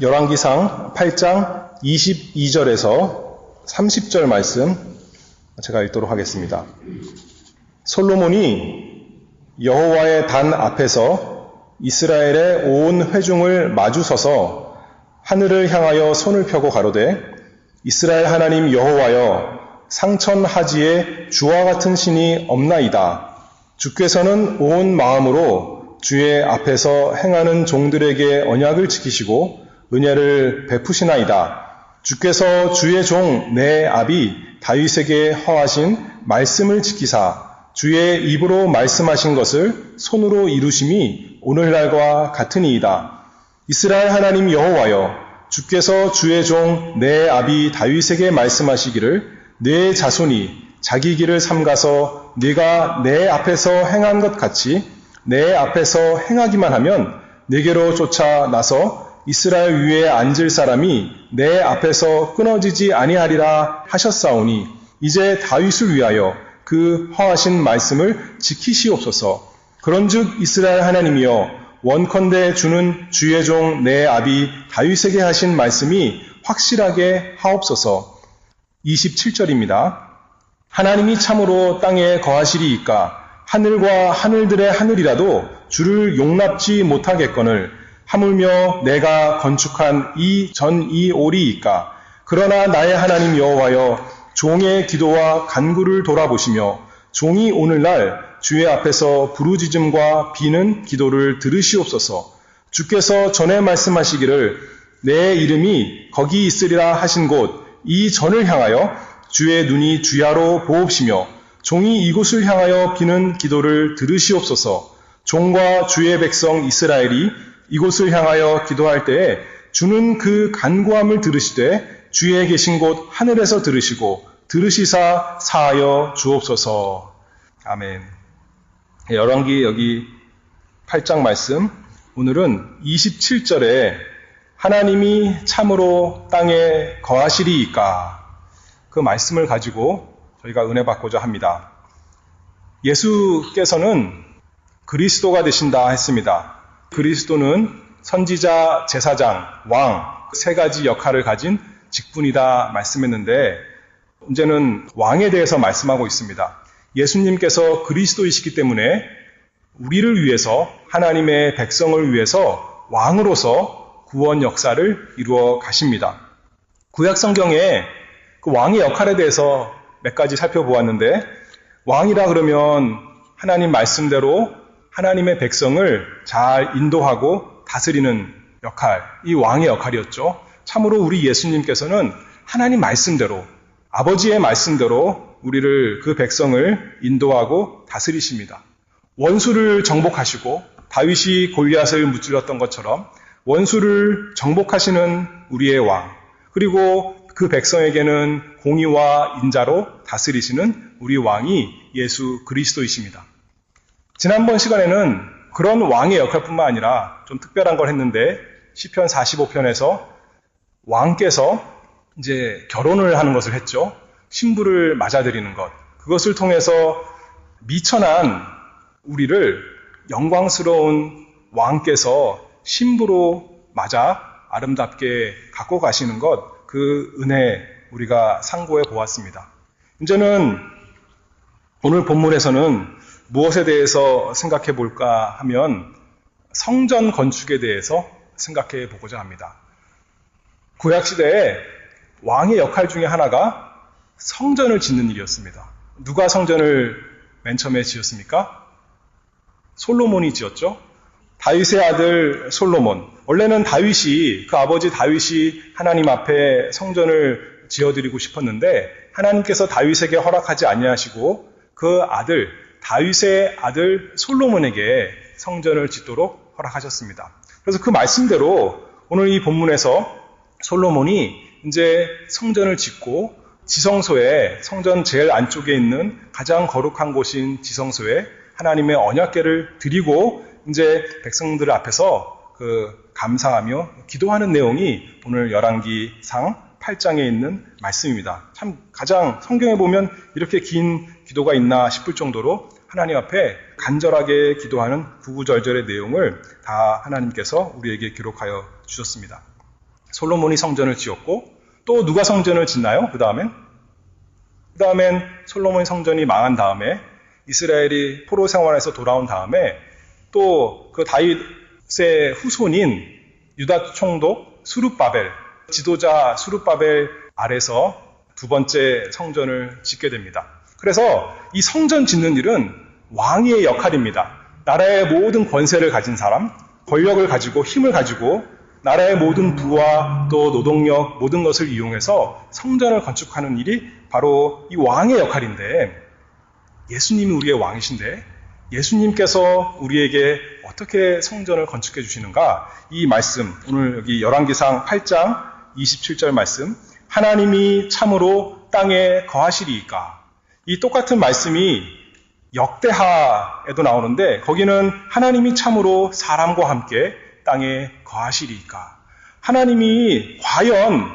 열왕기상 8장 22절에서 30절 말씀 제가 읽도록 하겠습니다. 솔로몬이 여호와의 단 앞에서 이스라엘의 온 회중을 마주서서 하늘을 향하여 손을 펴고 가로되 이스라엘 하나님 여호와여 상천하지에 주와 같은 신이 없나이다. 주께서는 온 마음으로 주의 앞에서 행하는 종들에게 언약을 지키시고 은혜를 베푸시나이다. 주께서 주의 종 내 아비 다윗에게 허하신 말씀을 지키사 주의 입으로 말씀하신 것을 손으로 이루심이 오늘날과 같으니이다. 이스라엘 하나님 여호와여 주께서 주의 종 내 아비 다윗에게 말씀하시기를 내 자손이 자기 길을 삼가서 네가 내 앞에서 행한 것 같이 내 앞에서 행하기만 하면 네게로 쫓아 나서 이스라엘 위에 앉을 사람이 내 앞에서 끊어지지 아니하리라 하셨사오니 이제 다윗을 위하여 그 허하신 말씀을 지키시옵소서. 그런즉 이스라엘 하나님이여 원컨대 주는 주의 종 내 아비 다윗에게 하신 말씀이 확실하게 하옵소서. 27절입니다. 하나님이 참으로 땅에 거하시리이까 하늘과 하늘들의 하늘이라도 주를 용납지 못하겠거늘 하물며 내가 건축한 이 전이오리이까. 그러나 나의 하나님 여호와여 종의 기도와 간구를 돌아보시며 종이 오늘날 주의 앞에서 부르짖음과 비는 기도를 들으시옵소서. 주께서 전에 말씀하시기를 내 이름이 거기 있으리라 하신 곳 이 전을 향하여 주의 눈이 주야로 보옵시며 종이 이곳을 향하여 비는 기도를 들으시옵소서. 종과 주의 백성 이스라엘이 이곳을 향하여 기도할 때에 주는 그 간구함을 들으시되 주의 계신 곳 하늘에서 들으시고 들으시사 사하여 주옵소서. 아멘. 열왕기 여기 8장 말씀, 오늘은 27절에 하나님이 참으로 땅에 거하시리이까 그 말씀을 가지고 저희가 은혜 받고자 합니다. 예수께서는 그리스도가 되신다 했습니다. 그리스도는 선지자, 제사장, 왕, 세 가지 역할을 가진 직분이다 말씀했는데 이제는 왕에 대해서 말씀하고 있습니다. 예수님께서 그리스도이시기 때문에 우리를 위해서 하나님의 백성을 위해서 왕으로서 구원 역사를 이루어 가십니다. 구약 성경에 그 왕의 역할에 대해서 몇 가지 살펴보았는데 왕이라 그러면 하나님 말씀대로 하나님의 백성을 잘 인도하고 다스리는 역할, 이 왕의 역할이었죠. 참으로 우리 예수님께서는 하나님 말씀대로, 아버지의 말씀대로 우리를 그 백성을 인도하고 다스리십니다. 원수를 정복하시고 다윗이 골리앗을 무찔렀던 것처럼 원수를 정복하시는 우리의 왕, 그리고 그 백성에게는 공의와 인자로 다스리시는 우리 왕이 예수 그리스도이십니다. 지난번 시간에는 그런 왕의 역할뿐만 아니라 좀 특별한 걸 했는데 시편 45편에서 왕께서 이제 결혼을 하는 것을 했죠. 신부를 맞아들이는 것. 그것을 통해서 미천한 우리를 영광스러운 왕께서 신부로 맞아 아름답게 갖고 가시는 것, 그 은혜 우리가 상고해 보았습니다. 이제는 오늘 본문에서는 무엇에 대해서 생각해 볼까 하면 성전 건축에 대해서 생각해 보고자 합니다. 구약시대에 왕의 역할 중에 하나가 성전을 짓는 일이었습니다. 누가 성전을 맨 처음에 지었습니까? 솔로몬이 지었죠. 다윗의 아들 솔로몬. 원래는 다윗이, 그 아버지 다윗이 하나님 앞에 성전을 지어드리고 싶었는데 하나님께서 다윗에게 허락하지 아니하시고 그 아들, 다윗의 아들 솔로몬에게 성전을 짓도록 허락하셨습니다. 그래서 그 말씀대로 오늘 이 본문에서 솔로몬이 이제 성전을 짓고 지성소에, 성전 제일 안쪽에 있는 가장 거룩한 곳인 지성소에 하나님의 언약궤를 드리고 이제 백성들 앞에서 그 감사하며 기도하는 내용이 오늘 열왕기상 8장에 있는 말씀입니다. 참 가장 성경에 보면 이렇게 긴 기도가 있나 싶을 정도로 하나님 앞에 간절하게 기도하는 구구절절의 내용을 다 하나님께서 우리에게 기록하여 주셨습니다. 솔로몬이 성전을 지었고 또 누가 성전을 짓나요? 그 다음엔 솔로몬이 성전이 망한 다음에 이스라엘이 포로 생활에서 돌아온 다음에 또 그 다윗의 후손인 유다 총독 수룹바벨, 지도자 수룹바벨 아래서 두 번째 성전을 짓게 됩니다. 그래서 이 성전 짓는 일은 왕의 역할입니다. 나라의 모든 권세를 가진 사람, 권력을 가지고 힘을 가지고 나라의 모든 부와 또 노동력 모든 것을 이용해서 성전을 건축하는 일이 바로 이 왕의 역할인데, 예수님이 우리의 왕이신데 예수님께서 우리에게 어떻게 성전을 건축해 주시는가? 이 말씀, 오늘 여기 열왕기상 8장 27절 말씀, 하나님이 참으로 땅에 거하시리이까. 이 똑같은 말씀이 역대하에도 나오는데 거기는 하나님이 참으로 사람과 함께 땅에 거하시리이까. 하나님이 과연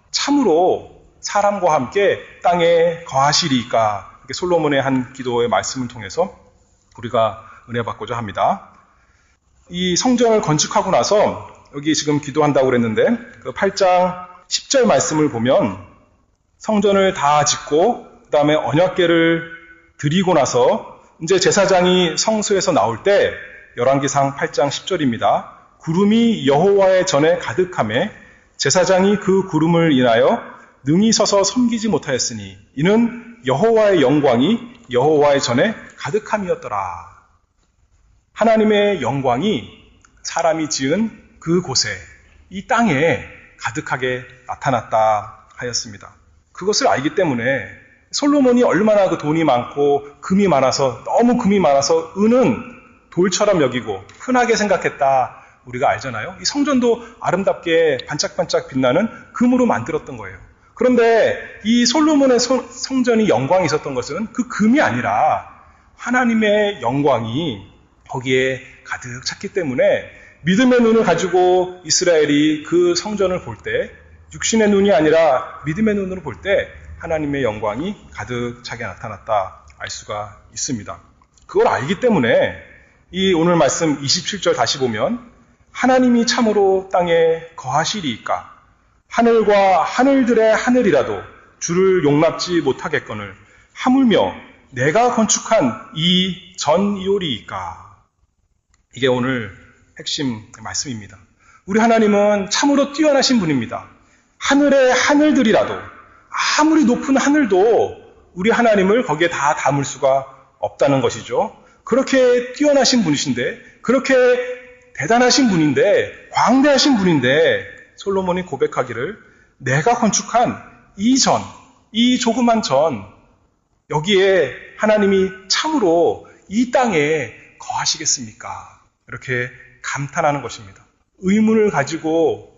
참으로 사람과 함께 땅에 거하시리이까. 이렇게 솔로몬의 한 기도의 말씀을 통해서 우리가 은혜 받고자 합니다. 이 성전을 건축하고 나서 여기 지금 기도한다고 그랬는데 그 8장 10절 말씀을 보면 성전을 다 짓고 그 다음에 언약궤를 드리고 나서 이제 제사장이 성소에서 나올 때 열왕기상 8장 10절입니다. 구름이 여호와의 전에 가득하매 제사장이 그 구름을 인하여 능히 서서 섬기지 못하였으니 이는 여호와의 영광이 여호와의 전에 가득함이었더라. 하나님의 영광이 사람이 지은 그곳에 이 땅에 가득하게 나타났다 하였습니다. 그것을 알기 때문에 솔로몬이 얼마나 그 돈이 많고 금이 많아서 너무 금이 많아서 은은 돌처럼 여기고 흔하게 생각했다 우리가 알잖아요. 이 성전도 아름답게 반짝반짝 빛나는 금으로 만들었던 거예요. 그런데 이 솔로몬의 성전이 영광이 있었던 것은 그 금이 아니라 하나님의 영광이 거기에 가득 찼기 때문에 믿음의 눈을 가지고 이스라엘이 그 성전을 볼 때 육신의 눈이 아니라 믿음의 눈으로 볼 때 하나님의 영광이 가득 차게 나타났다 알 수가 있습니다. 그걸 알기 때문에 이 오늘 말씀 27절 다시 보면 하나님이 참으로 땅에 거하시리이까 하늘과 하늘들의 하늘이라도 주를 용납지 못하겠거늘 하물며 내가 건축한 이 전이오리이까. 이게 오늘 핵심 말씀입니다. 우리 하나님은 참으로 뛰어나신 분입니다. 하늘의 하늘들이라도 아무리 높은 하늘도 우리 하나님을 거기에 다 담을 수가 없다는 것이죠. 그렇게 뛰어나신 분이신데 그렇게 대단하신 분인데 광대하신 분인데 솔로몬이 고백하기를 내가 건축한 이 전, 이 조그만 전 여기에 하나님이 참으로 이 땅에 거하시겠습니까? 이렇게 감탄하는 것입니다. 의문을 가지고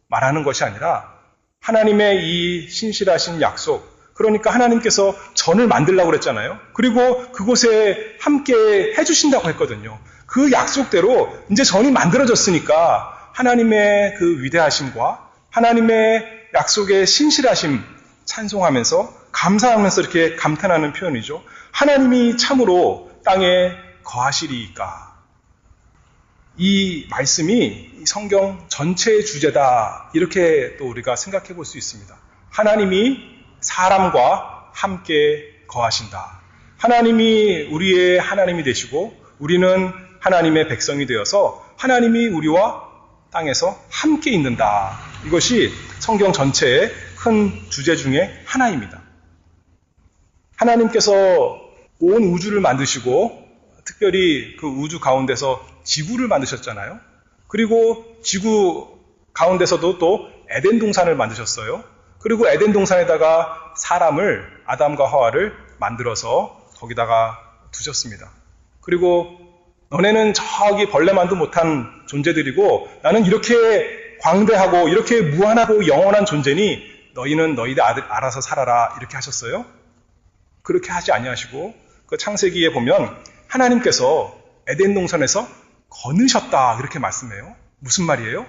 말하는 것이 아니라 하나님의 이 신실하신 약속, 그러니까 하나님께서 전을 만들라고 그랬잖아요. 그리고 그곳에 함께 해주신다고 했거든요. 그 약속대로 이제 전이 만들어졌으니까 하나님의 그 위대하심과 하나님의 약속의 신실하심 찬송하면서 감사하면서 이렇게 감탄하는 표현이죠. 하나님이 참으로 땅에 거하시리이까. 이 말씀이 성경 전체의 주제다 이렇게 또 우리가 생각해 볼 수 있습니다. 하나님이 사람과 함께 거하신다. 하나님이 우리의 하나님이 되시고 우리는 하나님의 백성이 되어서 하나님이 우리와 땅에서 함께 있는다. 이것이 성경 전체의 큰 주제 중에 하나입니다. 하나님께서 온 우주를 만드시고 특별히 그 우주 가운데서 지구를 만드셨잖아요. 그리고 지구 가운데서도 또 에덴 동산을 만드셨어요. 그리고 에덴 동산에다가 사람을 아담과 하와를 만들어서 거기다가 두셨습니다. 그리고 너네는 저기 벌레만도 못한 존재들이고 나는 이렇게 광대하고 이렇게 무한하고 영원한 존재니 너희는 너희들 알아서 살아라 이렇게 하셨어요. 그렇게 하지 아니하시고 그 창세기에 보면 하나님께서 에덴 동산에서 거느셨다 이렇게 말씀해요. 무슨 말이에요?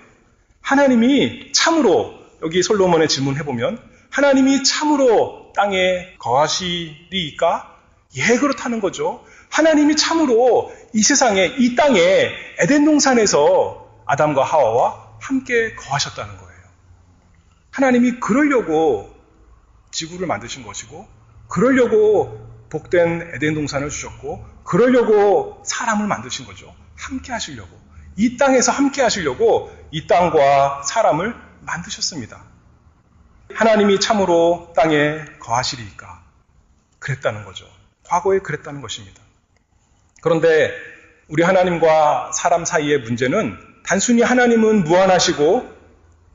하나님이 참으로 여기 솔로몬의 질문해보면 하나님이 참으로 땅에 거하시리이까? 예, 그렇다는 거죠. 하나님이 참으로 이 세상에 이 땅에 에덴 동산에서 아담과 하와와 함께 거하셨다는 거예요. 하나님이 그러려고 지구를 만드신 것이고, 그러려고 복된 에덴 동산을 주셨고, 그러려고 사람을 만드신 거죠. 함께 하시려고. 이 땅에서 함께 하시려고 이 땅과 사람을 만드셨습니다. 하나님이 참으로 땅에 거하시리이까? 그랬다는 거죠. 과거에 그랬다는 것입니다. 그런데 우리 하나님과 사람 사이의 문제는 단순히 하나님은 무한하시고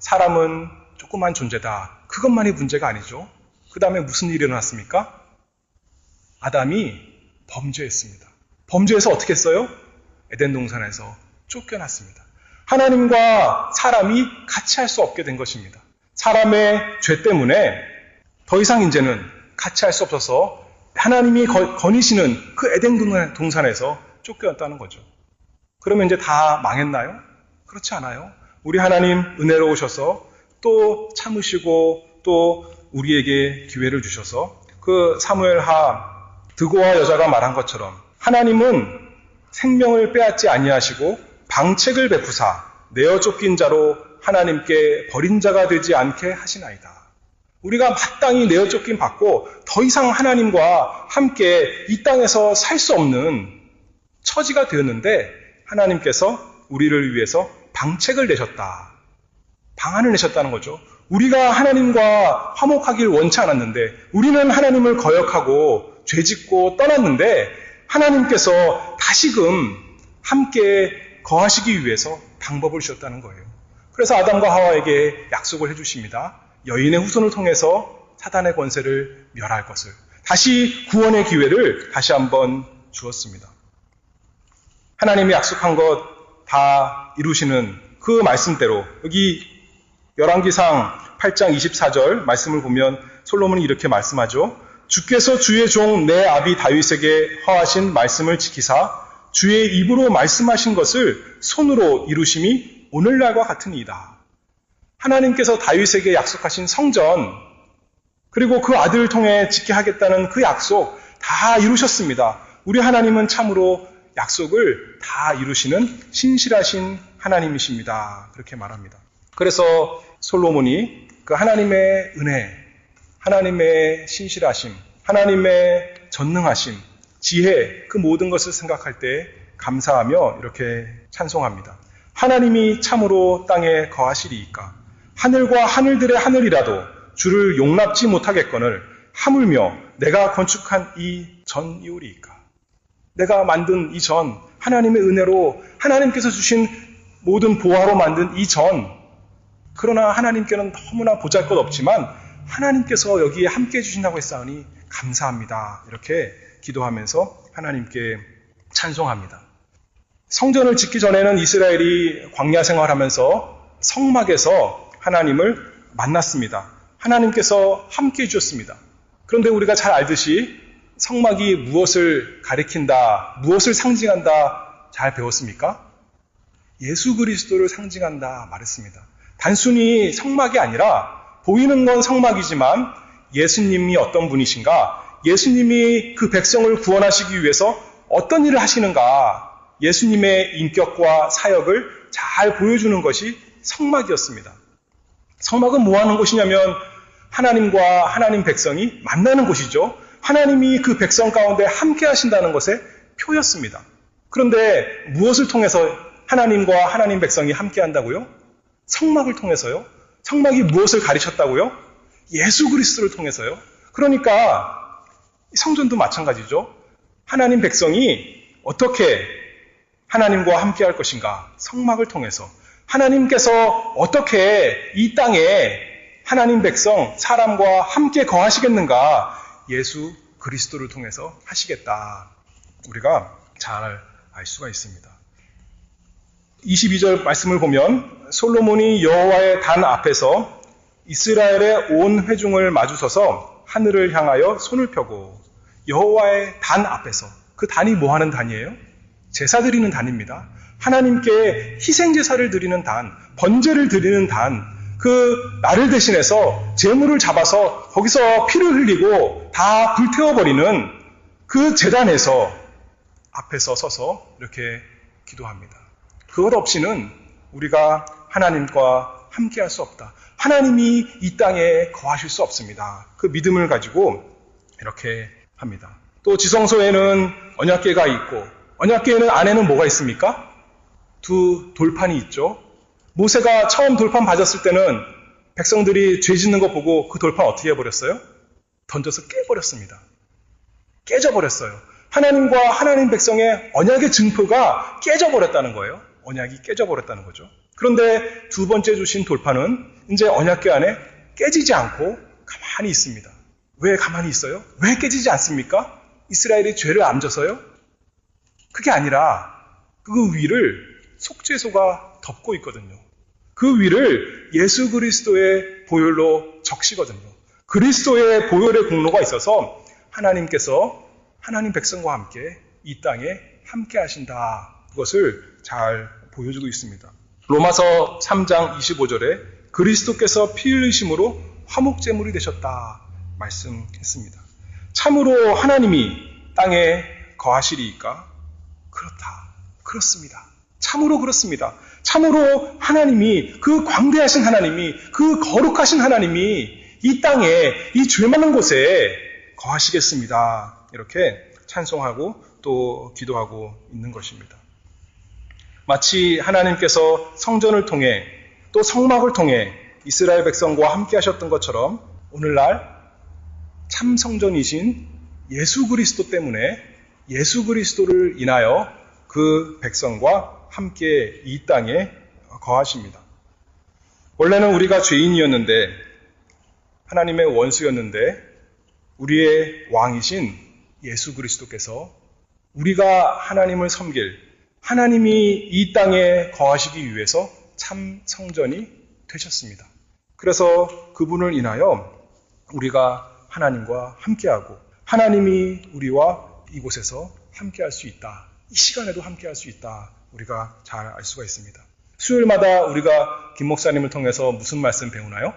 사람은 조그만 존재다. 그것만이 문제가 아니죠. 그 다음에 무슨 일이 일어났습니까? 아담이 범죄했습니다. 범죄해서 어떻게 했어요? 에덴 동산에서 쫓겨났습니다. 하나님과 사람이 같이 할 수 없게 된 것입니다. 사람의 죄 때문에 더 이상 이제는 같이 할 수 없어서 하나님이 거니시는 그 에덴 동산에서 쫓겨났다는 거죠. 그러면 이제 다 망했나요? 그렇지 않아요. 우리 하나님 은혜로우셔서 또 참으시고 또 우리에게 기회를 주셔서 그 사무엘하 드고와 여자가 말한 것처럼 하나님은 생명을 빼앗지 아니하시고 방책을 베푸사 내어 쫓긴 자로 하나님께 버린 자가 되지 않게 하시나이다. 우리가 마땅히 내어 쫓긴 받고 더 이상 하나님과 함께 이 땅에서 살 수 없는 처지가 되었는데 하나님께서 우리를 위해서 방책을 내셨다. 방안을 내셨다는 거죠. 우리가 하나님과 화목하길 원치 않았는데 우리는 하나님을 거역하고 죄짓고 떠났는데 하나님께서 다시금 함께 거하시기 위해서 방법을 주셨다는 거예요. 그래서 아담과 하와에게 약속을 해주십니다. 여인의 후손을 통해서 사단의 권세를 멸할 것을. 다시 구원의 기회를 다시 한번 주었습니다. 하나님이 약속한 것 다 이루시는 그 말씀대로 여기 열왕기상 8장 24절 말씀을 보면 솔로몬이 이렇게 말씀하죠. 주께서 주의 종 내 아비 다윗에게 허하신 말씀을 지키사 주의 입으로 말씀하신 것을 손으로 이루심이 오늘날과 같으니이다. 하나님께서 다윗에게 약속하신 성전 그리고 그 아들을 통해 지켜 하겠다는 그 약속 다 이루셨습니다. 우리 하나님은 참으로 약속을 다 이루시는 신실하신 하나님이십니다. 그렇게 말합니다. 그래서 솔로몬이 그 하나님의 은혜, 하나님의 신실하심, 하나님의 전능하심, 지혜, 그 모든 것을 생각할 때 감사하며 이렇게 찬송합니다. 하나님이 참으로 땅에 거하시리이까? 하늘과 하늘들의 하늘이라도 주를 용납지 못하겠거늘 하물며 내가 건축한 이 전이오리이까? 내가 만든 이 전, 하나님의 은혜로 하나님께서 주신 모든 보화로 만든 이 전, 그러나 하나님께는 너무나 보잘것없지만 하나님께서 여기에 함께 해주신다고 했사오니 감사합니다. 이렇게 기도하면서 하나님께 찬송합니다. 성전을 짓기 전에는 이스라엘이 광야 생활하면서 성막에서 하나님을 만났습니다. 하나님께서 함께 해주셨습니다. 그런데 우리가 잘 알듯이 성막이 무엇을 가리킨다, 무엇을 상징한다 잘 배웠습니까? 예수 그리스도를 상징한다 말했습니다. 단순히 성막이 아니라 보이는 건 성막이지만 예수님이 어떤 분이신가, 예수님이 그 백성을 구원하시기 위해서 어떤 일을 하시는가, 예수님의 인격과 사역을 잘 보여주는 것이 성막이었습니다. 성막은 뭐 하는 곳이냐면 하나님과 하나님 백성이 만나는 곳이죠. 하나님이 그 백성 가운데 함께 하신다는 것의 표였습니다. 그런데 무엇을 통해서 하나님과 하나님 백성이 함께 한다고요? 성막을 통해서요. 성막이 무엇을 가르쳤다고요? 예수 그리스도를 통해서요. 그러니까 성전도 마찬가지죠. 하나님 백성이 어떻게 하나님과 함께 할 것인가? 성막을 통해서. 하나님께서 어떻게 이 땅에 하나님 백성, 사람과 함께 거하시겠는가? 예수 그리스도를 통해서 하시겠다. 우리가 잘 알 수가 있습니다. 22절 말씀을 보면 솔로몬이 여호와의 단 앞에서 이스라엘의 온 회중을 마주서서 하늘을 향하여 손을 펴고 여호와의 단 앞에서 그 단이 뭐 하는 단이에요? 제사 드리는 단입니다. 하나님께 희생제사를 드리는 단, 번제를 드리는 단, 그 나를 대신해서 제물을 잡아서 거기서 피를 흘리고 다 불태워버리는 그 제단에서 앞에서 서서 이렇게 기도합니다. 그것 없이는 우리가 하나님과 함께할 수 없다. 하나님이 이 땅에 거하실 수 없습니다. 그 믿음을 가지고 이렇게 합니다. 또 지성소에는 언약궤가 있고 언약궤에는 안에는 뭐가 있습니까? 두 돌판이 있죠. 모세가 처음 돌판 받았을 때는 백성들이 죄 짓는 거 보고 그 돌판 어떻게 해버렸어요? 던져서 깨버렸습니다. 깨져버렸어요. 하나님과 하나님 백성의 언약의 증표가 깨져버렸다는 거예요. 언약이 깨져버렸다는 거죠. 그런데 두 번째 주신 돌판은 이제 언약궤 안에 깨지지 않고 가만히 있습니다. 왜 가만히 있어요? 왜 깨지지 않습니까? 이스라엘이 죄를 안 져서요? 그게 아니라 그 위를 속죄소가 덮고 있거든요. 그 위를 예수 그리스도의 보혈로 적시거든요. 그리스도의 보혈의 공로가 있어서 하나님께서 하나님 백성과 함께 이 땅에 함께 하신다. 그것을 잘 보여주고 있습니다. 로마서 3장 25절에 그리스도께서 피 흘리심으로 화목제물이 되셨다 말씀했습니다. 참으로 하나님이 땅에 거하시리이까? 그렇다. 그렇습니다. 참으로 그렇습니다. 참으로 하나님이, 그 광대하신 하나님이, 그 거룩하신 하나님이 이 땅에, 이 죄 많은 곳에 거하시겠습니다. 이렇게 찬송하고 또 기도하고 있는 것입니다. 마치 하나님께서 성전을 통해 또 성막을 통해 이스라엘 백성과 함께 하셨던 것처럼 오늘날 참 성전이신 예수 그리스도 때문에 예수 그리스도를 인하여 그 백성과 함께 이 땅에 거하십니다. 원래는 우리가 죄인이었는데 하나님의 원수였는데 우리의 왕이신 예수 그리스도께서 우리가 하나님을 섬길 하나님이 이 땅에 거하시기 위해서 참 성전이 되셨습니다. 그래서 그분을 인하여 우리가 하나님과 함께하고 하나님이 우리와 이곳에서 함께할 수 있다. 이 시간에도 함께할 수 있다. 우리가 잘 알 수가 있습니다. 수요일마다 우리가 김 목사님을 통해서 무슨 말씀 배우나요?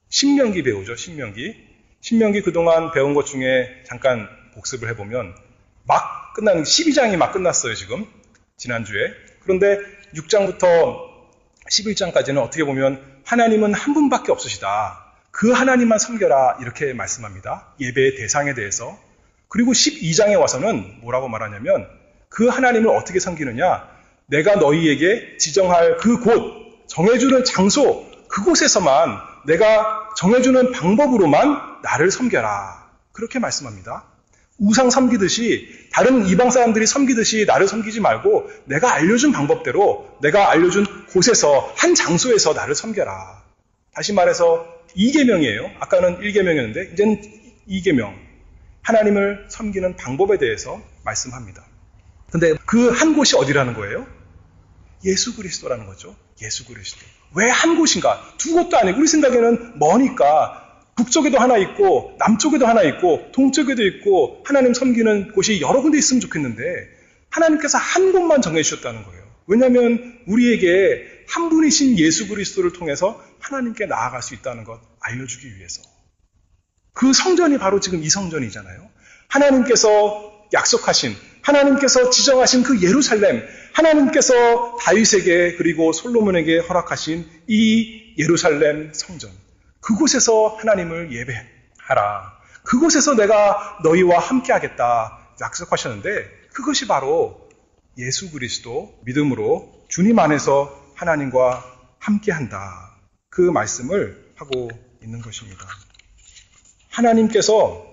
신명기 배우죠. 신명기 그동안 배운 것 중에 잠깐 복습을 해보면 막 끝나는 12장이 막 끝났어요. 지난주에. 그런데 6장부터 11장까지는 어떻게 보면 하나님은 한 분밖에 없으시다. 그 하나님만 섬겨라 이렇게 말씀합니다. 예배의 대상에 대해서. 그리고 12장에 와서는 뭐라고 말하냐면 그 하나님을 어떻게 섬기느냐? 내가 너희에게 지정할 그 곳, 정해주는 장소, 그곳에서만 내가 정해주는 방법으로만 나를 섬겨라. 그렇게 말씀합니다. 우상 섬기듯이 다른 이방 사람들이 섬기듯이 나를 섬기지 말고 내가 알려준 방법대로 내가 알려준 곳에서 한 장소에서 나를 섬겨라. 다시 말해서 2계명이에요. 아까는 1계명이었는데 이제는 2계명. 하나님을 섬기는 방법에 대해서 말씀합니다. 근데 그 한 곳이 어디라는 거예요? 예수 그리스도라는 거죠. 예수 그리스도. 왜 한 곳인가? 두 곳도 아니고 우리 생각에는 머니까 북쪽에도 하나 있고 남쪽에도 하나 있고 동쪽에도 있고 하나님 섬기는 곳이 여러 군데 있으면 좋겠는데 하나님께서 한 곳만 정해주셨다는 거예요. 왜냐하면 우리에게 한 분이신 예수 그리스도를 통해서 하나님께 나아갈 수 있다는 것 알려주기 위해서. 그 성전이 바로 지금 이 성전이잖아요. 하나님께서 약속하신, 하나님께서 지정하신 그 예루살렘, 하나님께서 다윗에게 그리고 솔로몬에게 허락하신 이 예루살렘 성전. 그곳에서 하나님을 예배하라. 그곳에서 내가 너희와 함께하겠다 약속하셨는데 그것이 바로 예수 그리스도 믿음으로 주님 안에서 하나님과 함께한다. 그 말씀을 하고 있는 것입니다. 하나님께서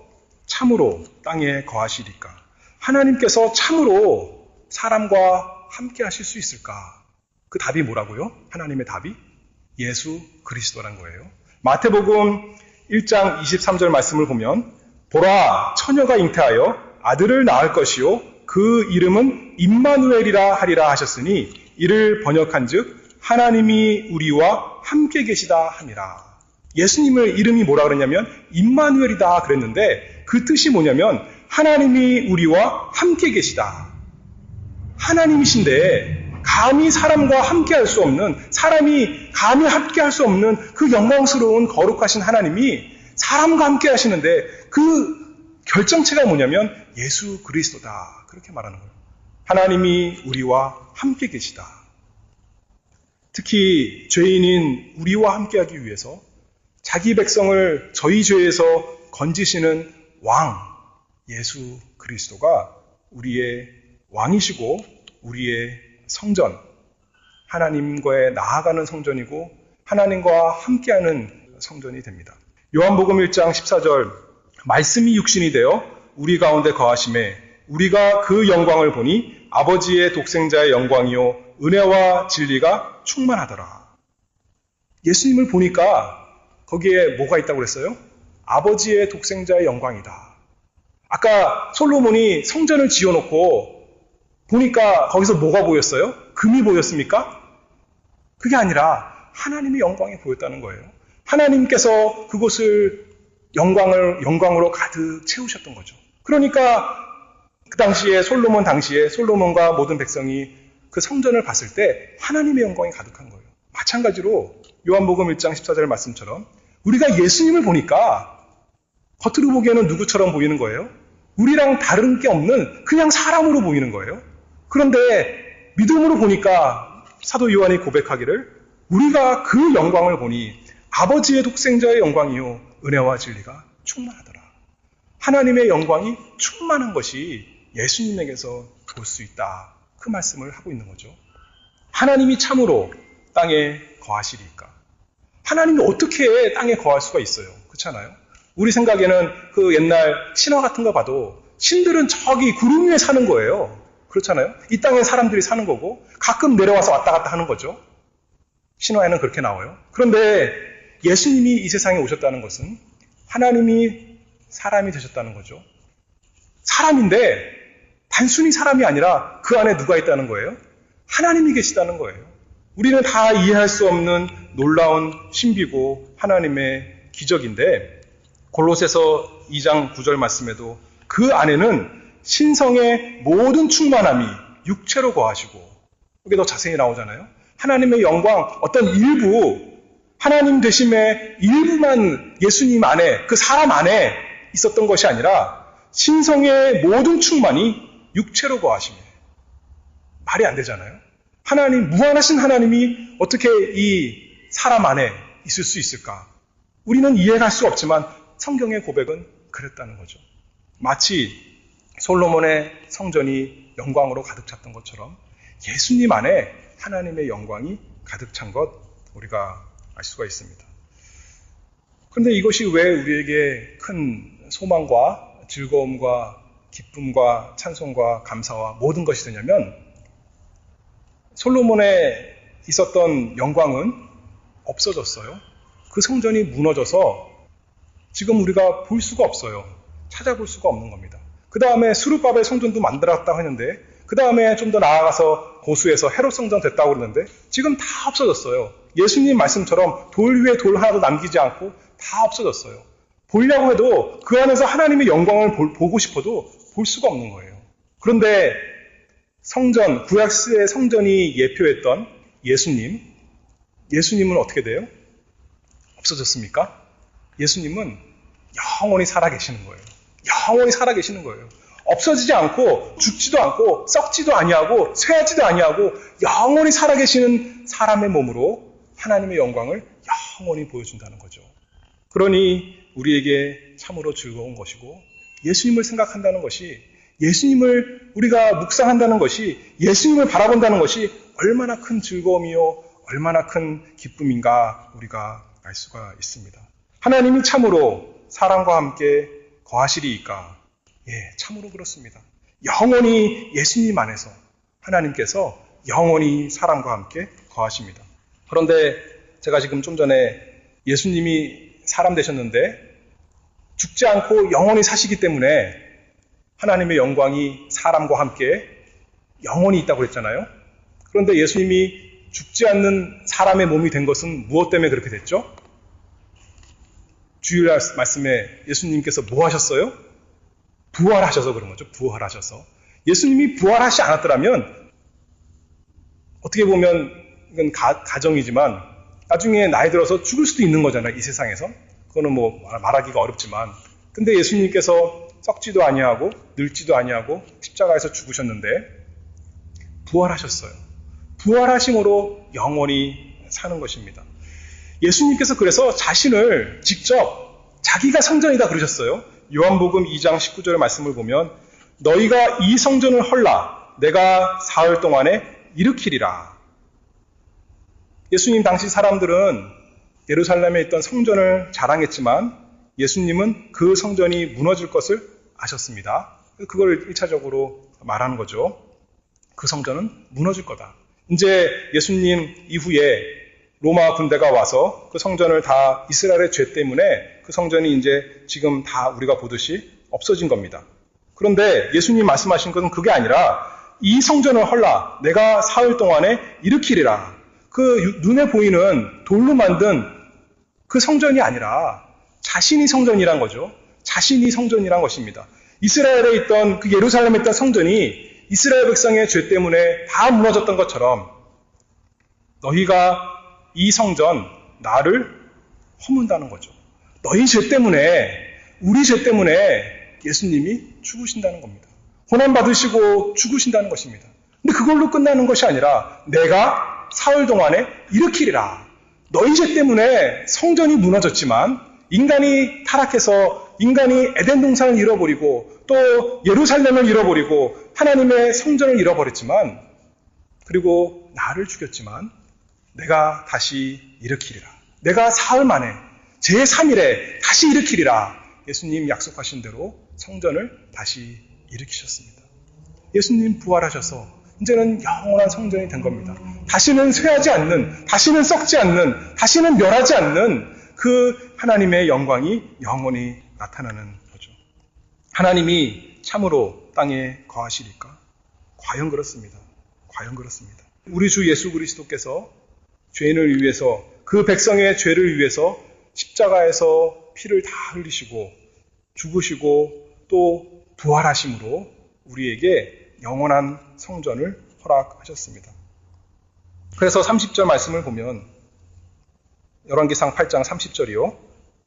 참으로 땅에 거하시리까? 하나님께서 참으로 사람과 함께 하실 수 있을까? 그 답이 뭐라고요? 하나님의 답이 예수 그리스도란 거예요. 마태복음 1장 23절 말씀을 보면 보라 처녀가 잉태하여 아들을 낳을 것이요 그 이름은 임마누엘이라 하리라 하셨으니 이를 번역한즉 하나님이 우리와 함께 계시다 함이라. 예수님의 이름이 뭐라 그랬냐면 임마누엘이다 그랬는데 그 뜻이 뭐냐면 하나님이 우리와 함께 계시다. 하나님이신데 감히 사람과 함께할 수 없는, 사람이 감히 함께할 수 없는 그 영광스러운 거룩하신 하나님이 사람과 함께 하시는데 그 결정체가 뭐냐면 예수 그리스도다. 그렇게 말하는 거예요. 하나님이 우리와 함께 계시다. 특히 죄인인 우리와 함께하기 위해서 자기 백성을 저희 죄에서 건지시는 왕 예수 그리스도가 우리의 왕이시고 우리의 성전, 하나님과의 나아가는 성전이고 하나님과 함께하는 성전이 됩니다. 요한복음 1장 14절 말씀이 육신이 되어 우리 가운데 거하심에 우리가 그 영광을 보니 아버지의 독생자의 영광이요 은혜와 진리가 충만하더라. 예수님을 보니까 거기에 뭐가 있다고 그랬어요? 아버지의 독생자의 영광이다. 아까 솔로몬이 성전을 지어놓고 보니까 거기서 뭐가 보였어요? 금이 보였습니까? 그게 아니라 하나님의 영광이 보였다는 거예요. 하나님께서 그곳을 영광으로 가득 채우셨던 거죠. 그러니까 그 당시에 솔로몬과 모든 백성이 그 성전을 봤을 때 하나님의 영광이 가득한 거예요. 마찬가지로 요한복음 1장 14절 말씀처럼 우리가 예수님을 보니까 겉으로 보기에는 누구처럼 보이는 거예요? 우리랑 다른 게 없는 그냥 사람으로 보이는 거예요. 그런데 믿음으로 보니까 사도 요한이 고백하기를 우리가 그 영광을 보니 아버지의 독생자의 영광이요 은혜와 진리가 충만하더라. 하나님의 영광이 충만한 것이 예수님에게서 볼 수 있다. 그 말씀을 하고 있는 거죠. 하나님이 참으로 땅에 거하시리까? 하나님이 어떻게 땅에 거할 수가 있어요? 그렇잖아요. 우리 생각에는 그 옛날 신화 같은 거 봐도 신들은 저기 구름 위에 사는 거예요. 그렇잖아요. 이 땅에 사람들이 사는 거고 가끔 내려와서 왔다 갔다 하는 거죠. 신화에는 그렇게 나와요. 그런데 예수님이 이 세상에 오셨다는 것은 하나님이 사람이 되셨다는 거죠. 사람인데 단순히 사람이 아니라 그 안에 누가 있다는 거예요? 하나님이 계시다는 거예요. 우리는 다 이해할 수 없는 놀라운 신비고 하나님의 기적인데 골로새서 2장 9절 말씀에도 그 안에는 신성의 모든 충만함이 육체로 거하시고 이게 더 자세히 나오잖아요. 하나님의 영광 어떤 일부 하나님 되심의 일부만 예수님 안에 그 사람 안에 있었던 것이 아니라 신성의 모든 충만이 육체로 거하심에 말이 안 되잖아요. 무한하신 하나님이 어떻게 이 사람 안에 있을 수 있을까? 우리는 이해할 수 없지만 성경의 고백은 그랬다는 거죠. 마치 솔로몬의 성전이 영광으로 가득 찼던 것처럼 예수님 안에 하나님의 영광이 가득 찬 것 우리가 알 수가 있습니다. 그런데 이것이 왜 우리에게 큰 소망과 즐거움과 기쁨과 찬송과 감사와 모든 것이 되냐면 솔로몬에 있었던 영광은 없어졌어요. 그 성전이 무너져서 지금 우리가 볼 수가 없어요. 찾아볼 수가 없는 겁니다. 그 다음에 스룹바벨 성전도 만들었다고 했는데 그 다음에 좀 더 나아가서 고수에서 헤롯 성전 됐다고 그러는데 지금 다 없어졌어요. 예수님 말씀처럼 돌 위에 돌 하나도 남기지 않고 다 없어졌어요. 보려고 해도 그 안에서 하나님의 영광을 보고 싶어도 볼 수가 없는 거예요. 그런데 성전, 구약시대의 성전이 예표했던 예수님은 어떻게 돼요? 없어졌습니까? 예수님은 영원히 살아계시는 거예요. 영원히 살아계시는 거예요. 없어지지 않고 죽지도 않고 썩지도 아니하고 쇠하지도 아니하고 영원히 살아계시는 사람의 몸으로 하나님의 영광을 영원히 보여준다는 거죠. 그러니 우리에게 참으로 즐거운 것이고 예수님을 생각한다는 것이 예수님을 우리가 묵상한다는 것이 예수님을 바라본다는 것이 얼마나 큰 즐거움이요 얼마나 큰 기쁨인가 우리가 알 수가 있습니다. 하나님이 참으로 사람과 함께 거하시리이까? 예, 참으로 그렇습니다. 영원히 예수님 안에서 하나님께서 영원히 사람과 함께 거하십니다. 그런데 제가 지금 좀 전에 예수님이 사람 되셨는데 죽지 않고 영원히 사시기 때문에 하나님의 영광이 사람과 함께 영원히 있다고 그랬잖아요. 그런데 예수님이 죽지 않는 사람의 몸이 된 것은 무엇 때문에 그렇게 됐죠? 주일 말씀에 예수님께서 뭐 하셨어요? 부활하셔서 그런 거죠. 부활하셔서. 예수님이 부활하시지 않았더라면 어떻게 보면 이건 가정이지만 나중에 나이 들어서 죽을 수도 있는 거잖아요. 이 세상에서. 그거는 뭐 말하기가 어렵지만 근데 예수님께서 썩지도 아니하고 늙지도 아니하고 십자가에서 죽으셨는데 부활하셨어요. 부활하심으로 영원히 사는 것입니다. 예수님께서 그래서 자신을 직접 자기가 성전이다 그러셨어요. 요한복음 2장 19절의 말씀을 보면 너희가 이 성전을 헐라 내가 사흘 동안에 일으키리라. 예수님 당시 사람들은 예루살렘에 있던 성전을 자랑했지만 예수님은 그 성전이 무너질 것을 아셨습니다. 그걸 1차적으로 말하는 거죠. 그 성전은 무너질 거다. 이제 예수님 이후에 로마 군대가 와서 그 성전을 다 이스라엘의 죄 때문에 그 성전이 이제 지금 다 우리가 보듯이 없어진 겁니다. 그런데 예수님 말씀하신 것은 그게 아니라 이 성전을 헐라 내가 사흘 동안에 일으키리라. 그 눈에 보이는 돌로 만든 그 성전이 아니라 자신이 성전이란 거죠. 자신이 성전이란 것입니다. 이스라엘에 있던 그 예루살렘에 있던 성전이 이스라엘 백성의 죄 때문에 다 무너졌던 것처럼 너희가 이 성전 나를 허문다는 거죠. 너희 죄 때문에 우리 죄 때문에 예수님이 죽으신다는 겁니다. 고난 받으시고 죽으신다는 것입니다. 근데 그걸로 끝나는 것이 아니라 내가 사흘 동안에 일으키리라. 너희 죄 때문에 성전이 무너졌지만 인간이 타락해서 인간이 에덴 동산을 잃어버리고 또 예루살렘을 잃어버리고 하나님의 성전을 잃어버렸지만 그리고 나를 죽였지만 내가 다시 일으키리라. 내가 사흘 만에 제3일에 다시 일으키리라. 예수님 약속하신 대로 성전을 다시 일으키셨습니다. 예수님 부활하셔서 이제는 영원한 성전이 된 겁니다. 다시는 쇠하지 않는, 다시는 썩지 않는, 다시는 멸하지 않는 그 하나님의 영광이 영원히 나타나는 거죠. 하나님이 참으로 땅에 거하시리까? 과연 그렇습니다. 과연 그렇습니다. 우리 주 예수 그리스도께서 죄인을 위해서 그 백성의 죄를 위해서 십자가에서 피를 다 흘리시고 죽으시고 또 부활하심으로 우리에게 영원한 성전을 허락하셨습니다. 그래서 30절 말씀을 보면 열왕기상 8장 30절이요.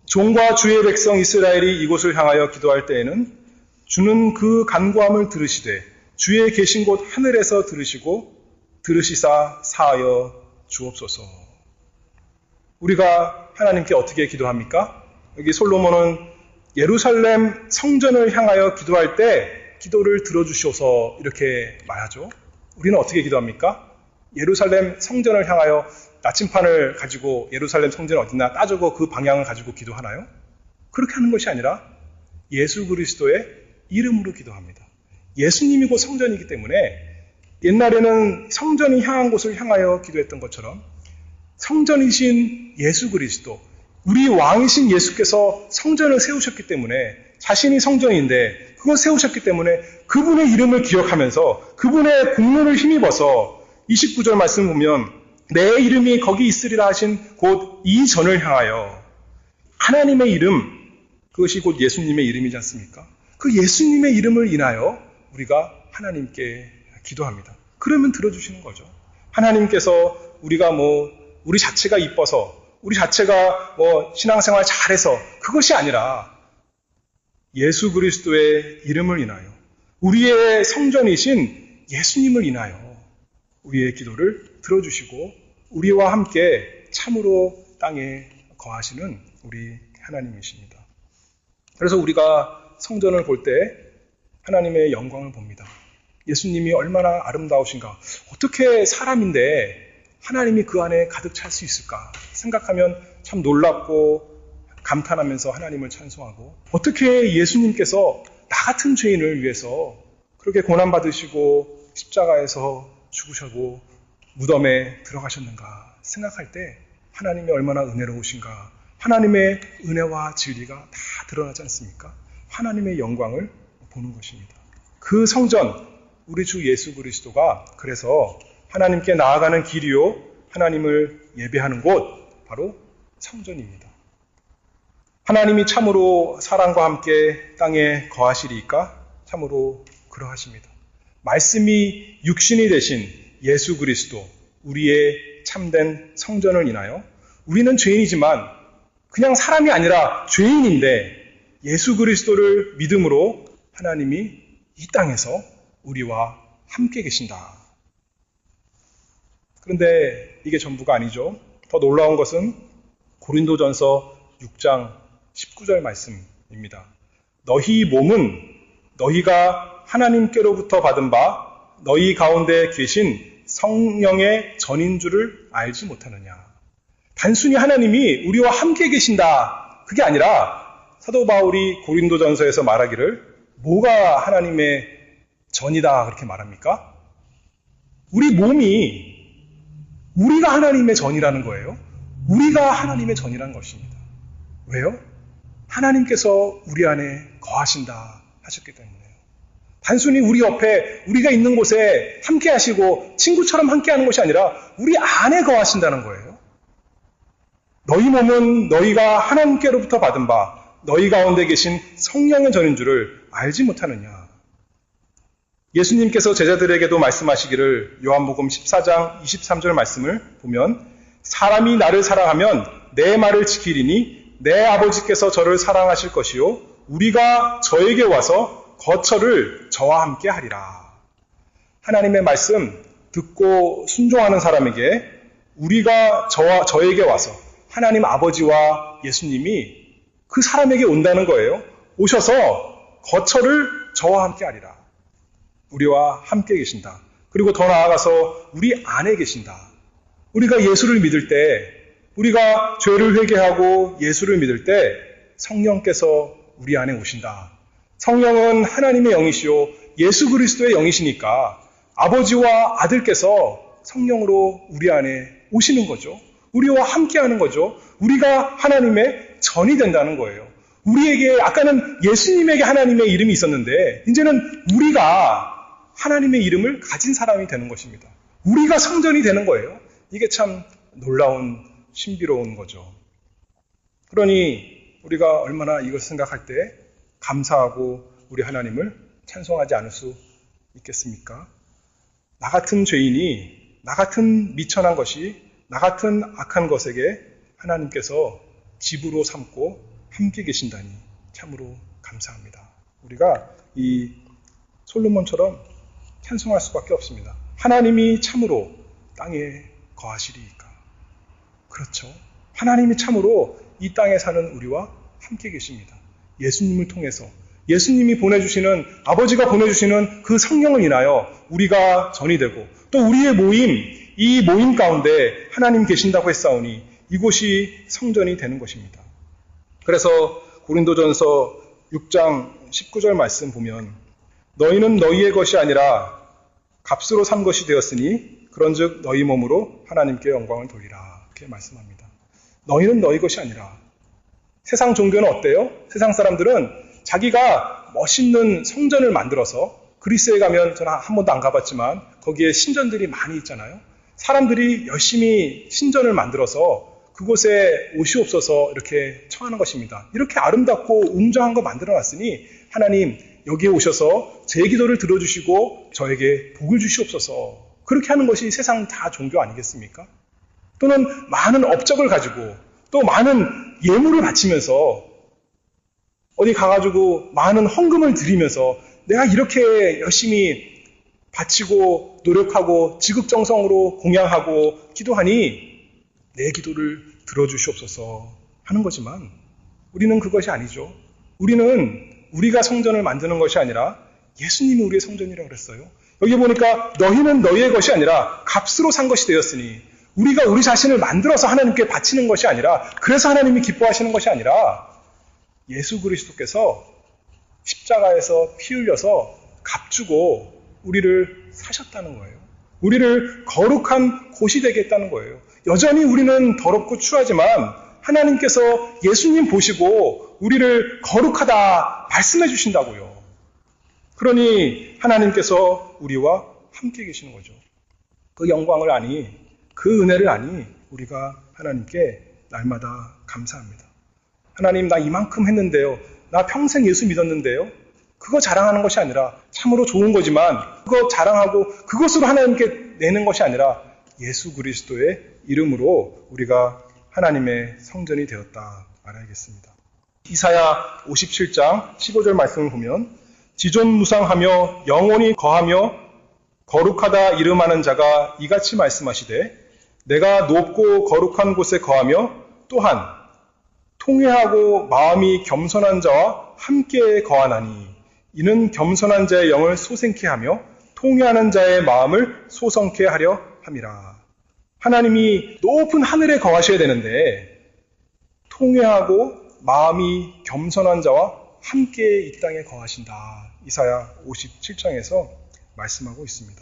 종과 주의 백성 이스라엘이 이곳을 향하여 기도할 때에는 주는 그 간구함을 들으시되 주의 계신 곳 하늘에서 들으시고 들으시사 사하여 주옵소서. 우리가 하나님께 어떻게 기도합니까? 여기 솔로몬은 예루살렘 성전을 향하여 기도할 때 기도를 들어주셔서 이렇게 말하죠. 우리는 어떻게 기도합니까? 예루살렘 성전을 향하여 나침판을 가지고 예루살렘 성전이 어딨나 따지고 그 방향을 가지고 기도하나요? 그렇게 하는 것이 아니라 예수 그리스도의 이름으로 기도합니다. 예수님이 곧 성전이기 때문에 옛날에는 성전이 향한 곳을 향하여 기도했던 것처럼 성전이신 예수 그리스도, 우리 왕이신 예수께서 성전을 세우셨기 때문에 자신이 성전인데 그걸 세우셨기 때문에 그분의 이름을 기억하면서 그분의 공로를 힘입어서 29절 말씀 보면 내 이름이 거기 있으리라 하신 곧 이 전을 향하여 하나님의 이름, 그것이 곧 예수님의 이름이지 않습니까? 그 예수님의 이름을 인하여 우리가 하나님께 기도합니다. 그러면 들어주시는 거죠. 하나님께서 우리가 우리 자체가 이뻐서 우리 자체가 신앙생활 잘해서 그것이 아니라 예수 그리스도의 이름을 인하여 우리의 성전이신 예수님을 인하여 우리의 기도를 들어주시고 우리와 함께 참으로 땅에 거하시는 우리 하나님이십니다. 그래서 우리가 성전을 볼 때 하나님의 영광을 봅니다. 예수님이 얼마나 아름다우신가, 어떻게 사람인데 하나님이 그 안에 가득 찰 수 있을까 생각하면 참 놀랍고 감탄하면서 하나님을 찬송하고, 어떻게 예수님께서 나 같은 죄인을 위해서 그렇게 고난받으시고 십자가에서 죽으시고 무덤에 들어가셨는가 생각할 때 하나님이 얼마나 은혜로우신가, 하나님의 은혜와 진리가 다 드러나지 않습니까? 하나님의 영광을 보는 것입니다. 그 성전, 우리 주 예수 그리스도가 그래서 하나님께 나아가는 길이요 하나님을 예배하는 곳, 바로 성전입니다. 하나님이 참으로 사랑과 함께 땅에 거하시리까? 참으로 그러하십니다. 말씀이 육신이 되신 예수 그리스도, 우리의 참된 성전을 인하여 우리는 죄인이지만 그냥 사람이 아니라 죄인인데 예수 그리스도를 믿음으로 하나님이 이 땅에서 우리와 함께 계신다. 그런데 이게 전부가 아니죠. 더 놀라운 것은 고린도전서 6장 19절 말씀입니다. 너희 몸은 너희가 하나님께로부터 받은 바 너희 가운데 계신 성령의 전인 줄을 알지 못하느냐. 단순히 하나님이 우리와 함께 계신다. 그게 아니라 사도 바울이 고린도전서에서 말하기를 뭐가 하나님의 전이다 그렇게 말합니까? 우리 몸이 우리가 하나님의 전이라는 거예요. 우리가 하나님의 전이라는 것입니다. 왜요? 하나님께서 우리 안에 거하신다 하셨기 때문에요. 단순히 우리 옆에 우리가 있는 곳에 함께 하시고 친구처럼 함께 하는 것이 아니라 우리 안에 거하신다는 거예요. 너희 몸은 너희가 하나님께로부터 받은 바 너희 가운데 계신 성령의 전인 줄을 알지 못하느냐. 예수님께서 제자들에게도 말씀하시기를 요한복음 14장 23절 말씀을 보면 사람이 나를 사랑하면 내 말을 지키리니 내 아버지께서 저를 사랑하실 것이요 우리가 저에게 와서 거처를 저와 함께 하리라. 하나님의 말씀 듣고 순종하는 사람에게 우리가 저에게 와서 하나님 아버지와 예수님이 그 사람에게 온다는 거예요. 오셔서 거처를 저와 함께 하리라. 우리와 함께 계신다. 그리고 더 나아가서 우리 안에 계신다. 우리가 예수를 믿을 때, 우리가 죄를 회개하고 예수를 믿을 때 성령께서 우리 안에 오신다. 성령은 하나님의 영이시요 예수 그리스도의 영이시니까 아버지와 아들께서 성령으로 우리 안에 오시는 거죠. 우리와 함께 하는 거죠. 우리가 하나님의 전이 된다는 거예요. 우리에게 아까는 예수님에게 하나님의 이름이 있었는데 이제는 우리가 하나님의 이름을 가진 사람이 되는 것입니다. 우리가 성전이 되는 거예요. 이게 참 놀라운 신비로운 거죠. 그러니 우리가 얼마나 이것을 생각할 때 감사하고 우리 하나님을 찬송하지 않을 수 있겠습니까? 나 같은 죄인이, 나 같은 미천한 것이, 나 같은 악한 것에게 하나님께서 집으로 삼고 함께 계신다니 참으로 감사합니다. 우리가 이 솔로몬처럼 찬송할 수밖에 없습니다. 하나님이 참으로 땅에 거하시리이까. 그렇죠. 하나님이 참으로 이 땅에 사는 우리와 함께 계십니다. 예수님을 통해서 예수님이 보내주시는 아버지가 보내주시는 그 성령을 인하여 우리가 전이 되고 또 우리의 모임, 이 모임 가운데 하나님 계신다고 했사오니 이곳이 성전이 되는 것입니다. 그래서 고린도전서 6장 19절 말씀 보면 너희는 너희의 것이 아니라 값으로 산 것이 되었으니 그런즉 너희 몸으로 하나님께 영광을 돌리라. 이렇게 말씀합니다. 너희는 너희 것이 아니라. 세상 종교는 어때요? 세상 사람들은 자기가 멋있는 성전을 만들어서 그리스에 가면 저는 한 번도 안 가봤지만 거기에 신전들이 많이 있잖아요. 사람들이 열심히 신전을 만들어서 그곳에 오시옵소서 이렇게 청하는 것입니다. 이렇게 아름답고 웅장한 거 만들어놨으니 하나님 여기에 오셔서 제 기도를 들어주시고 저에게 복을 주시옵소서. 그렇게 하는 것이 세상 다 종교 아니겠습니까? 또는 많은 업적을 가지고 또 많은 예물을 바치면서 어디 가가지고 많은 헌금을 드리면서 내가 이렇게 열심히 바치고 노력하고 지극정성으로 공양하고 기도하니 내 기도를 들어주시옵소서 하는 거지만 우리는 그것이 아니죠. 우리는 우리가 성전을 만드는 것이 아니라 예수님이 우리의 성전이라고 그랬어요. 여기 보니까 너희는 너희의 것이 아니라 값으로 산 것이 되었으니 우리가 우리 자신을 만들어서 하나님께 바치는 것이 아니라 그래서 하나님이 기뻐하시는 것이 아니라 예수 그리스도께서 십자가에서 피 흘려서 값주고 우리를 사셨다는 거예요. 우리를 거룩한 곳이 되게 했다는 거예요. 여전히 우리는 더럽고 추하지만 하나님께서 예수님 보시고 우리를 거룩하다 말씀해 주신다고요. 그러니 하나님께서 우리와 함께 계시는 거죠. 그 영광을 아니, 그 은혜를 아니 우리가 하나님께 날마다 감사합니다. 하나님 나 이만큼 했는데요. 나 평생 예수 믿었는데요. 그거 자랑하는 것이 아니라 참으로 좋은 거지만 그거 자랑하고 그것으로 하나님께 내는 것이 아니라 예수 그리스도의 이름으로 우리가 하나님의 성전이 되었다 말하겠습니다. 이사야 57장 15절 말씀을 보면 지존무상하며 영원히 거하며 거룩하다 이름하는 자가 이같이 말씀하시되 내가 높고 거룩한 곳에 거하며 또한 통회하고 마음이 겸손한 자와 함께 거하나니 이는 겸손한 자의 영을 소생케 하며 통회하는 자의 마음을 소성케 하려 함이라. 하나님이 높은 하늘에 거하셔야 되는데 통회하고 마음이 겸손한 자와 함께 이 땅에 거하신다. 이사야 57장에서 말씀하고 있습니다.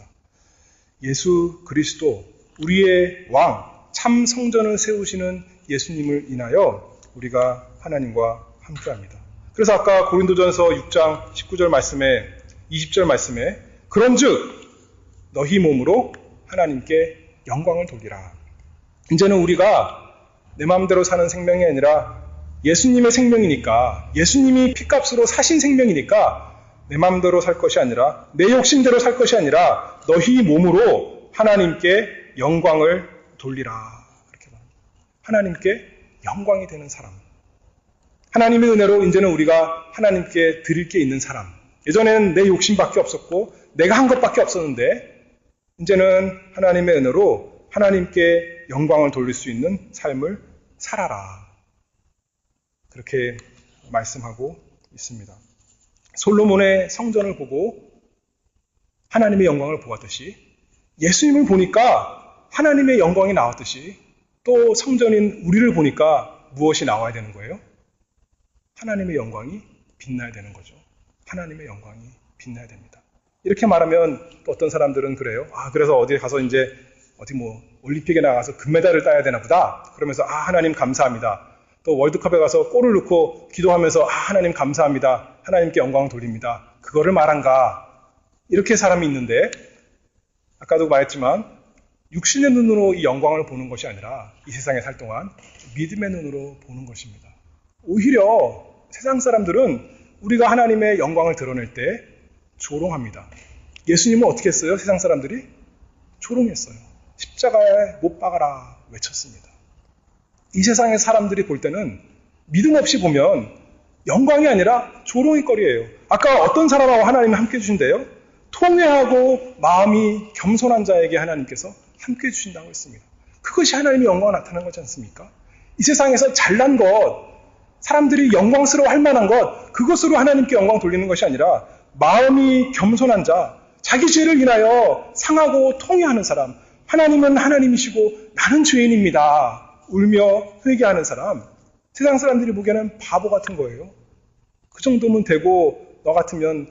예수 그리스도 우리의 왕, 참 성전을 세우시는 예수님을 인하여 우리가 하나님과 함께합니다. 그래서 아까 고린도전서 6장 19절 말씀에 20절 말씀에 그런즉 너희 몸으로 하나님께 영광을 돌리라. 이제는 우리가 내 마음대로 사는 생명이 아니라 예수님의 생명이니까, 예수님이 피값으로 사신 생명이니까 내 마음대로 살 것이 아니라, 내 욕심대로 살 것이 아니라 너희 몸으로 하나님께 영광을 돌리라. 이렇게 말합니다. 하나님께 영광이 되는 사람. 하나님의 은혜로 이제는 우리가 하나님께 드릴 게 있는 사람. 예전에는 내 욕심밖에 없었고 내가 한 것밖에 없었는데 이제는 하나님의 은혜로 하나님께 영광을 돌릴 수 있는 삶을 살아라. 그렇게 말씀하고 있습니다. 솔로몬의 성전을 보고 하나님의 영광을 보았듯이 예수님을 보니까 하나님의 영광이 나왔듯이 또 성전인 우리를 보니까 무엇이 나와야 되는 거예요? 하나님의 영광이 빛나야 되는 거죠. 하나님의 영광이 빛나야 됩니다. 이렇게 말하면 또 어떤 사람들은 그래요. 그래서 어디에 가서 이제 올림픽에 나가서 금메달을 따야 되나 보다. 그러면서 하나님 감사합니다. 또 월드컵에 가서 골을 넣고 기도하면서 하나님 감사합니다. 하나님께 영광을 돌립니다. 그거를 말한가? 이렇게 사람이 있는데 아까도 말했지만 육신의 눈으로 이 영광을 보는 것이 아니라 이 세상에 살 동안 믿음의 눈으로 보는 것입니다. 오히려 세상 사람들은 우리가 하나님의 영광을 드러낼 때 조롱합니다. 예수님은 어떻게 했어요? 세상 사람들이 조롱했어요. 십자가에 못 박아라 외쳤습니다. 이 세상의 사람들이 볼 때는 믿음 없이 보면 영광이 아니라 조롱의 거리예요. 아까 어떤 사람하고 하나님이 함께 해주신대요? 통회하고 마음이 겸손한 자에게 하나님께서 함께 해주신다고 했습니다. 그것이 하나님의 영광을 나타나는 거지 않습니까? 이 세상에서 잘난 것, 사람들이 영광스러워 할 만한 것, 그것으로 하나님께 영광 돌리는 것이 아니라 마음이 겸손한 자, 자기 죄를 인하여 상하고 통회하는 사람, 하나님은 하나님이시고 나는 죄인입니다. 울며 회개하는 사람, 세상 사람들이 보기에는 바보 같은 거예요. 그 정도면 되고 너 같으면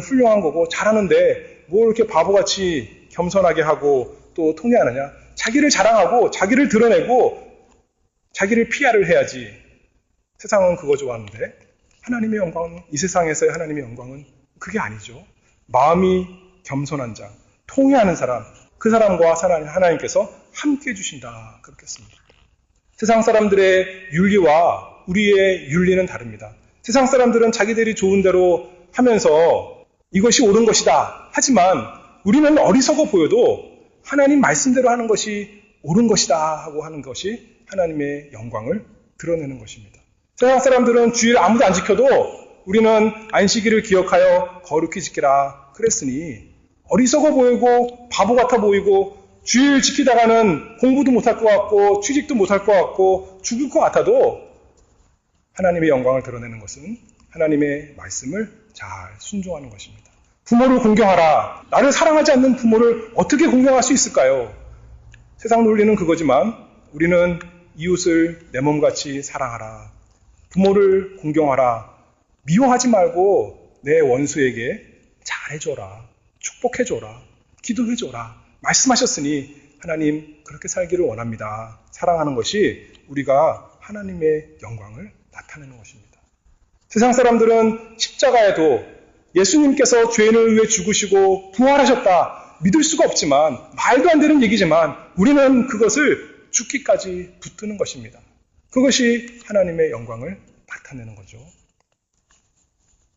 훌륭한 거고 잘하는데 뭘 이렇게 바보같이 겸손하게 하고 또 통회하느냐. 자기를 자랑하고 자기를 드러내고 자기를 PR을 해야지. 세상은 그거 좋아하는데 하나님의 영광은, 이 세상에서의 하나님의 영광은 그게 아니죠. 마음이 겸손한 자, 통회하는 사람, 그 사람과 하나님께서 함께 해주신다. 그렇게 했습니다. 세상 사람들의 윤리와 우리의 윤리는 다릅니다. 세상 사람들은 자기들이 좋은 대로 하면서 이것이 옳은 것이다. 하지만 우리는 어리석어 보여도 하나님 말씀대로 하는 것이 옳은 것이다 하고 하는 것이 하나님의 영광을 드러내는 것입니다. 세상 사람들은 주일을 아무도 안 지켜도 우리는 안식일을 기억하여 거룩히 지키라 그랬으니 어리석어 보이고 바보 같아 보이고 주일 지키다가는 공부도 못할 것 같고 취직도 못할 것 같고 죽을 것 같아도 하나님의 영광을 드러내는 것은 하나님의 말씀을 잘 순종하는 것입니다. 부모를 공경하라. 나를 사랑하지 않는 부모를 어떻게 공경할 수 있을까요? 세상 논리는 그거지만 우리는 이웃을 내 몸같이 사랑하라. 부모를 공경하라. 미워하지 말고 내 원수에게 잘해줘라. 축복해줘라. 기도해줘라. 말씀하셨으니 하나님 그렇게 살기를 원합니다. 사랑하는 것이 우리가 하나님의 영광을 나타내는 것입니다. 세상 사람들은 십자가에도 예수님께서 죄인을 위해 죽으시고 부활하셨다. 믿을 수가 없지만 말도 안 되는 얘기지만 우리는 그것을 죽기까지 붙드는 것입니다. 그것이 하나님의 영광을 나타내는 거죠.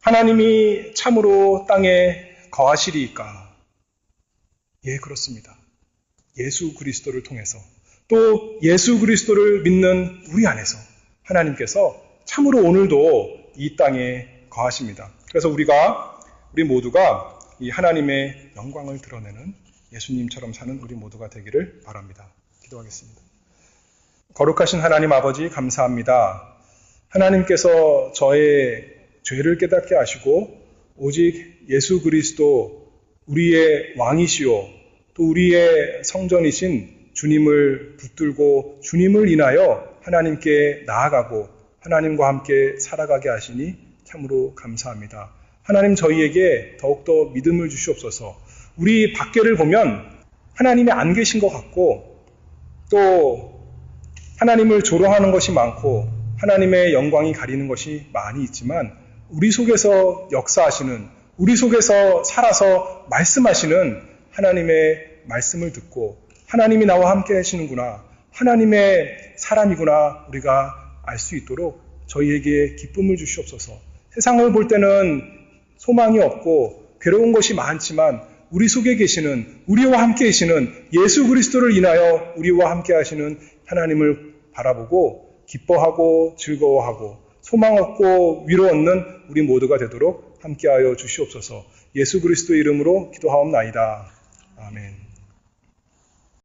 하나님이 참으로 땅에 거하시리이까? 예, 그렇습니다. 예수 그리스도를 통해서 또 예수 그리스도를 믿는 우리 안에서 하나님께서 참으로 오늘도 이 땅에 거하십니다. 그래서 우리 모두가 이 하나님의 영광을 드러내는 예수님처럼 사는 우리 모두가 되기를 바랍니다. 기도하겠습니다. 거룩하신 하나님 아버지 감사합니다. 하나님께서 저의 죄를 깨닫게 하시고 오직 예수 그리스도 우리의 왕이시오 또 우리의 성전이신 주님을 붙들고 주님을 인하여 하나님께 나아가고 하나님과 함께 살아가게 하시니 참으로 감사합니다. 하나님 저희에게 더욱더 믿음을 주시옵소서. 우리 밖에를 보면 하나님이 안 계신 것 같고 또 하나님을 조롱하는 것이 많고 하나님의 영광이 가리는 것이 많이 있지만 우리 속에서 역사하시는 우리 속에서 살아서 말씀하시는 하나님의 말씀을 듣고 하나님이 나와 함께 하시는구나 하나님의 사람이구나 우리가 알 수 있도록 저희에게 기쁨을 주시옵소서. 세상을 볼 때는 소망이 없고 괴로운 것이 많지만 우리 속에 계시는 우리와 함께 계시는 예수 그리스도를 인하여 우리와 함께 하시는 하나님을 바라보고 기뻐하고 즐거워하고 소망 얻고 위로 얻는 우리 모두가 되도록 함께하여 주시옵소서. 예수 그리스도의 이름으로 기도하옵나이다. 아멘.